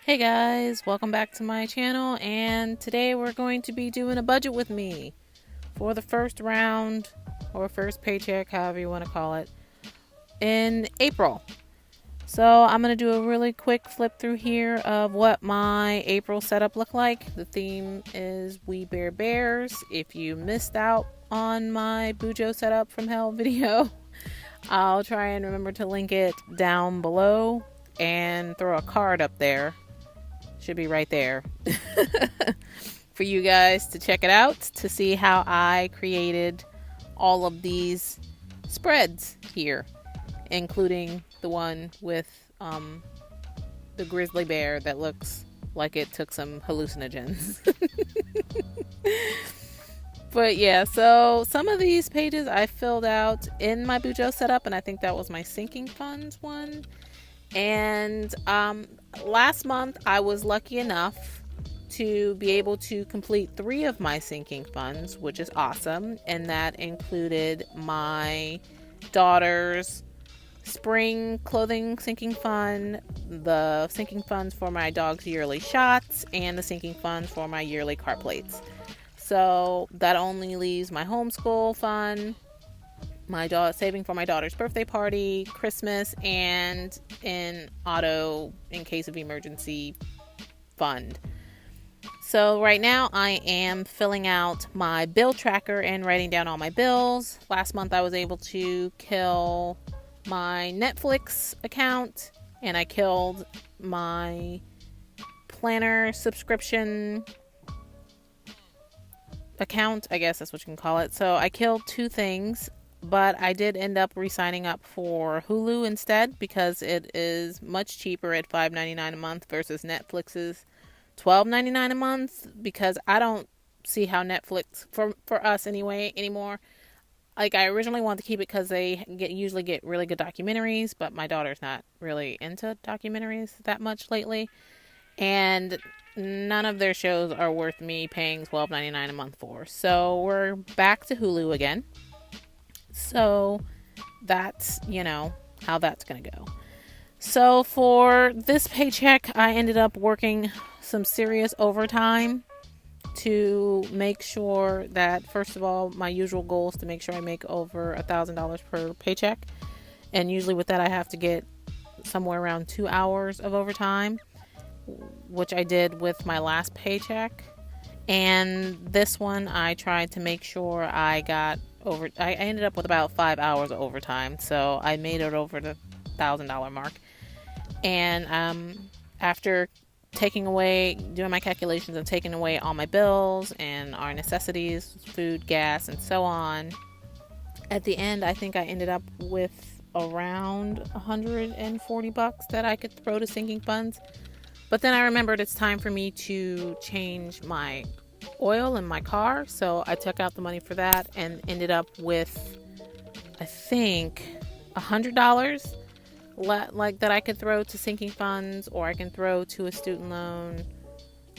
Hey guys, welcome back to my channel, and today we're going to be doing a budget with me for the first round or first paycheck, however you want to call it, in April. So I'm going to do a really quick flip through here of what my April setup looked like. The theme is We Bear Bears. If you missed out on my Bujo setup from hell video, I'll try and remember to link it down below and throw a card up there. Should be right there for you guys to check it out to see how I created all of these spreads here, including the one with the grizzly bear that looks like it took some hallucinogens. But yeah, so some of these pages I filled out in my Bujo setup, and I think that was my sinking funds one. And last month I was lucky enough to be able to complete 3 of my sinking funds, which is awesome. And that included my daughter's spring clothing sinking fund, the sinking funds for my dog's yearly shots, and the sinking funds for my yearly car plates. So that only leaves my homeschool fund, saving for my daughter's birthday party, Christmas, and an auto in case of emergency fund. So right now I am filling out my bill tracker and writing down all my bills. Last month I was able to kill my Netflix account, and I killed my planner subscription account, I guess that's what you can call it. So I killed 2 things. But I did end up re-signing up for Hulu instead because it is much cheaper at $5.99 a month versus Netflix's $12.99 a month, because I don't see how Netflix, for us anyway, anymore. Like, I originally wanted to keep it because they usually get really good documentaries, but my daughter's not really into documentaries that much lately. And none of their shows are worth me paying $12.99 a month for. So we're back to Hulu again. So that's, how that's going to go. So for this paycheck, I ended up working some serious overtime to make sure that, first of all, my usual goal is to make sure I make over $1,000 per paycheck. And usually with that, I have to get somewhere around 2 hours of overtime, which I did with my last paycheck. And this one, I tried to make sure I got I ended up with about 5 hours of overtime, so I made it over the $1,000 mark. And after doing my calculations and taking away all my bills and our necessities, food, gas, and so on, at the end, I think I ended up with around $140 that I could throw to sinking funds. But then I remembered it's time for me to change my oil in my car, so I took out the money for that and ended up with, I think, $100 like that I could throw to sinking funds, or I can throw to a student loan.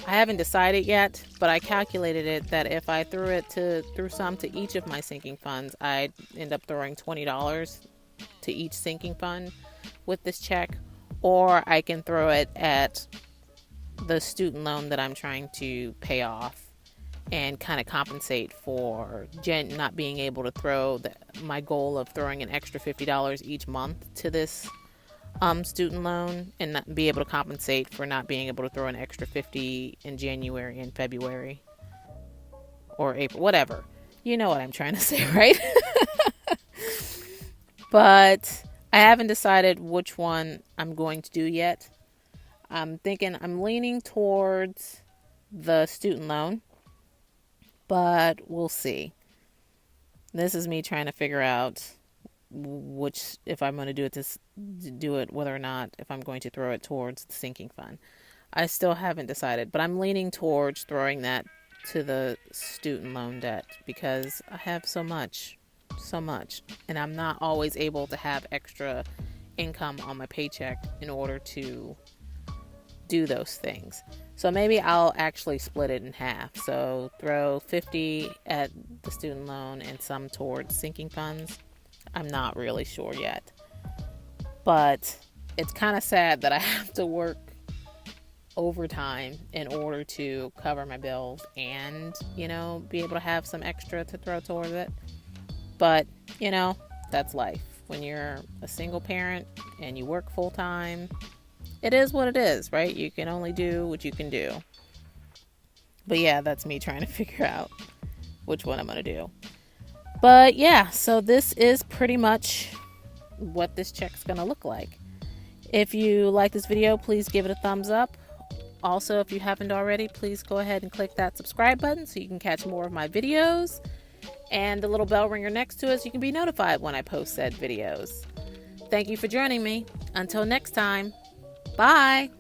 I haven't decided yet, but I calculated it that if I threw some to each of my sinking funds, I'd end up throwing $20 to each sinking fund with this check, or I can throw it at the student loan that I'm trying to pay off and kind of compensate for not being able to throw my goal of throwing an extra $50 each month to this student loan, and not be able to compensate for not being able to throw an extra $50 in January and February or April, whatever. You know what I'm trying to say, right? But I haven't decided which one I'm going to do yet. I'm leaning towards the student loan, but we'll see. This is me trying to figure out if I'm going to do it, whether or not, if I'm going to throw it towards the sinking fund. I still haven't decided, but I'm leaning towards throwing that to the student loan debt because I have so much, and I'm not always able to have extra income on my paycheck in order to do those things. So maybe I'll actually split it in half. So throw 50 at the student loan and some towards sinking funds. I'm not really sure yet. But it's kind of sad that I have to work overtime in order to cover my bills and, be able to have some extra to throw towards it. But, that's life. When you're a single parent and you work full time, it is what it is, right? You can only do what you can do. But yeah, that's me trying to figure out which one I'm going to do. But yeah, so this is pretty much what this check's going to look like. If you like this video, please give it a thumbs up. Also, if you haven't already, please go ahead and click that subscribe button so you can catch more of my videos. And the little bell ringer next to it so you can be notified when I post said videos. Thank you for joining me. Until next time, bye!